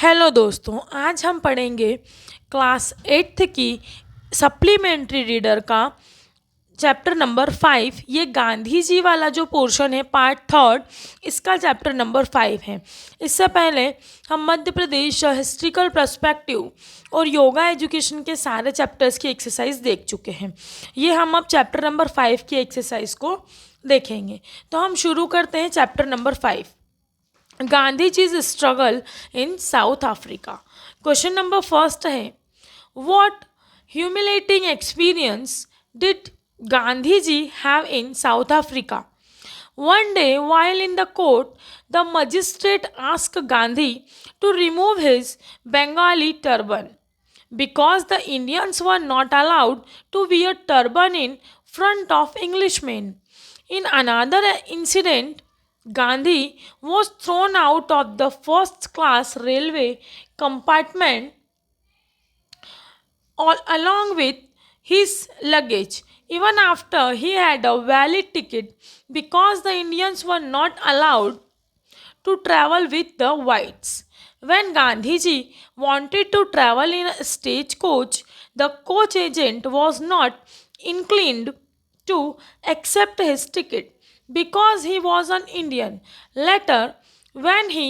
Hello दोस्तों, आज हम पढ़ेंगे क्लास 8th की सप्लीमेंट्री रीडर का चैप्टर नंबर 5। ये गांधी जी वाला जो पोर्शन है पार्ट थर्ड, इसका चैप्टर नंबर 5 है। इससे पहले हम मध्य प्रदेश हिस्ट्रिकल पर्सपेक्टिव और योगा एजुकेशन के सारे चैप्टर्स की एक्सरसाइज देख चुके हैं। ये हम अब चैप्टर नंबर 5 की एक्सरसाइज को देखेंगे। तो हम शुरू करते हैं चैप्टर नंबर 5, गांधीजी's struggle in South Africa. Question number first है, what humiliating experience did Gandhiji have in South Africa? One day, while in the court, the magistrate asked Gandhi to remove his Bengali turban because the Indians were not allowed to wear turban in front of Englishmen. In another incident, Gandhi was thrown out of the first class railway compartment along with his luggage, even after he had a valid ticket, because the Indians were not allowed to travel with the whites. When Gandhiji wanted to travel in a stagecoach, the coach agent was not inclined to accept his ticket because he was an Indian. Later, when he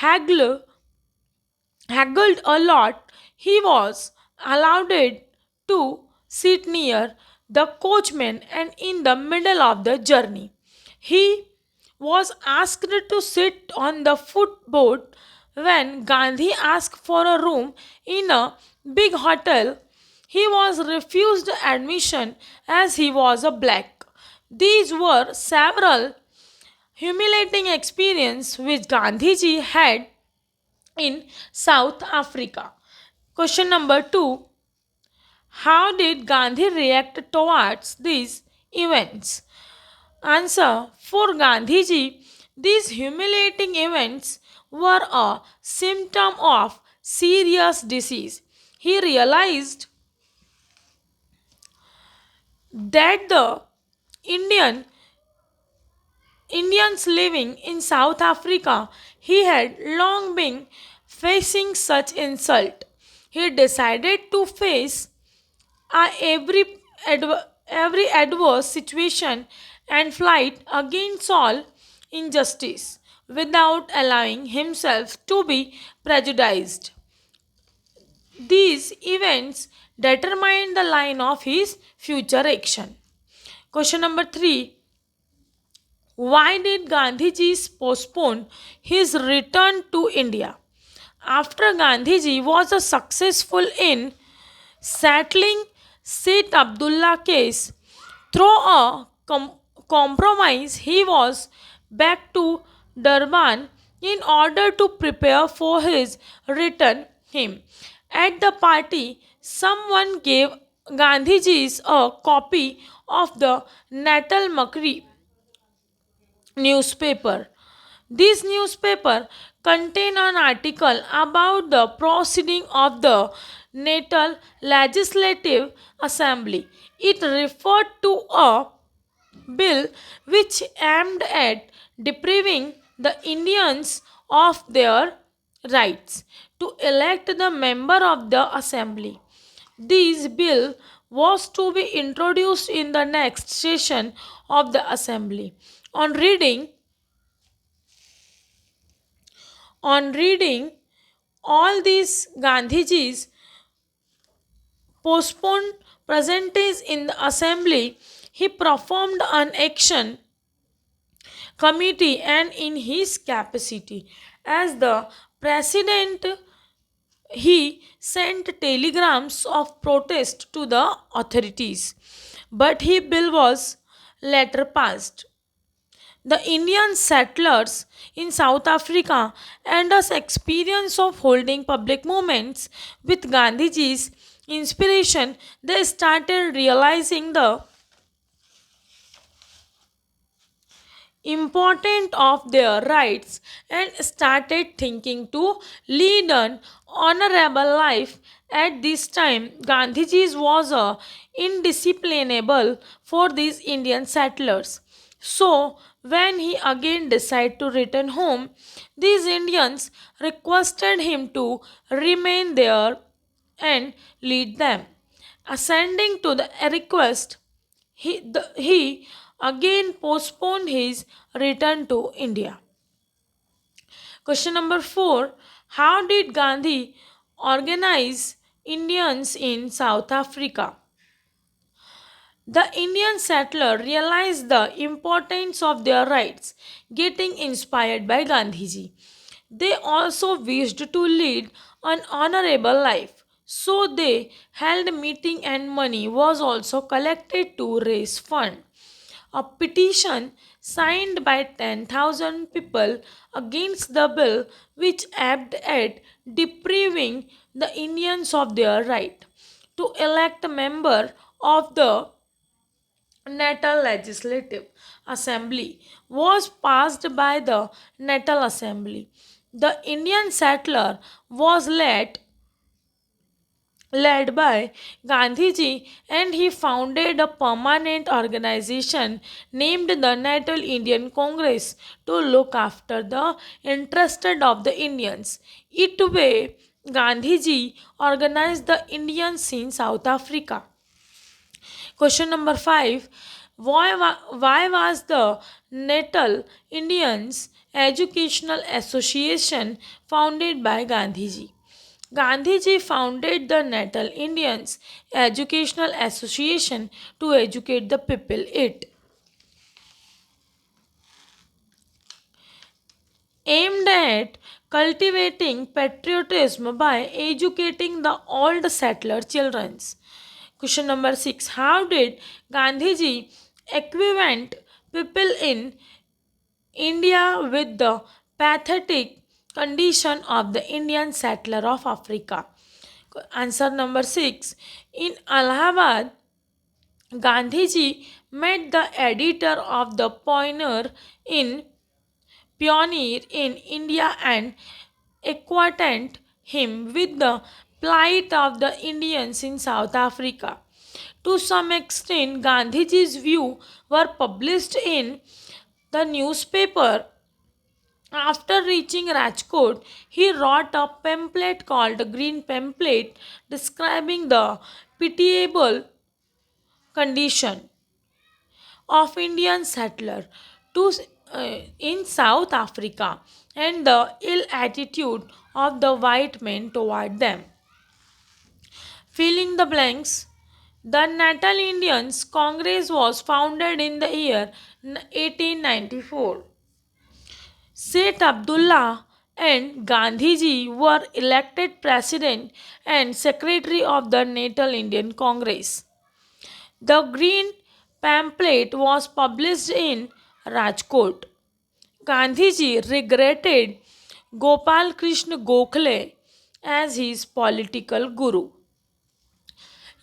haggled, haggled a lot, he was allowed to sit near the coachman and in the middle of the journey. He was asked to sit on the footboard when Gandhi asked for a room in a big hotel. He was refused admission as he was a black. These were several humiliating experiences which Gandhiji had in South Africa. Question number 2, how did Gandhi react towards these events? Answer, for Gandhiji, these humiliating events were a symptom of serious disease. He realized that the Indian Indians living in South Africa, he had long been facing such insult. He decided to face every every adverse situation and fight against all injustice without allowing himself to be prejudiced. These events determined the line of his future action. Question number 3, why did Gandhiji postpone his return to India? After Gandhiji was successful in settling Said Abdullah case through a compromise, he was back to Durban in order to prepare for his return home. At the party, someone gave Gandhiji a copy of the Natal Makri newspaper. This newspaper contained an article about the proceeding of the Natal Legislative Assembly. It referred to a bill which aimed at depriving the Indians of their rights to elect the member of the assembly. This bill was to be introduced in the next session of the assembly. On reading on reading all these, Gandhiji's postponed presence in the assembly, he performed an action committee and in his capacity as the president, he sent telegrams of protest to the authorities, but his bill was later passed. The Indian settlers in South Africa and us experience of holding public movements with Gandhiji's inspiration, they started realizing the importance of their rights and started thinking to lead an honorable life. At this time, Gandhiji was indisciplinable for these Indian settlers. So, when he again decided to return home, these Indians requested him to remain there and lead them. Ascending to the request, he again postponed his return to India. Question number 4. How did Gandhi organize Indians in South Africa? The Indian settler realized the importance of their rights, getting inspired by Gandhiji. They also wished to lead an honorable life, so they held meeting and money was also collected to raise fund. A petition signed by 10,000 people against the bill which aimed at depriving the Indians of their right to elect a member of the Natal Legislative Assembly was passed by the Natal Assembly. The Indian settler was led by Gandhiji and he founded a permanent organization named the Natal Indian Congress to look after the interests of the Indians. It way Gandhiji organized the Indians in South Africa. Question number 5. Why was the Natal Indians Educational Association founded by Gandhiji? Gandhiji founded the Natal Indians Educational Association to educate the people. It aimed at cultivating patriotism by educating the old settler children. Question number 6. How did Gandhiji equate people in India with the pathetic condition of the Indian settler of Africa? Answer number 6. In Allahabad, Gandhiji met the editor of the Pioneer in India and acquainted him with the plight of the Indians in South Africa. To some extent, Gandhiji's views were published in the newspaper. After reaching Rajkot, he wrote a pamphlet called Green Pamphlet describing the pitiable condition of Indian settler to, in South Africa and the ill attitude of the white men toward them. Filling the blanks, the Natal Indians Congress was founded in the year 1894. Seth Abdullah and Gandhiji were elected president and secretary of the Natal Indian Congress. The green pamphlet was published in Rajkot. Gandhiji regretted Gopal Krishna Gokhale as his political guru.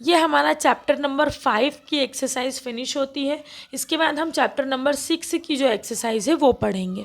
ये हमारा chapter number 5 की exercise finish होती है. इसके बाद हम chapter number 6 की जो एक्सरसाइज है वो पढ़ेंगे.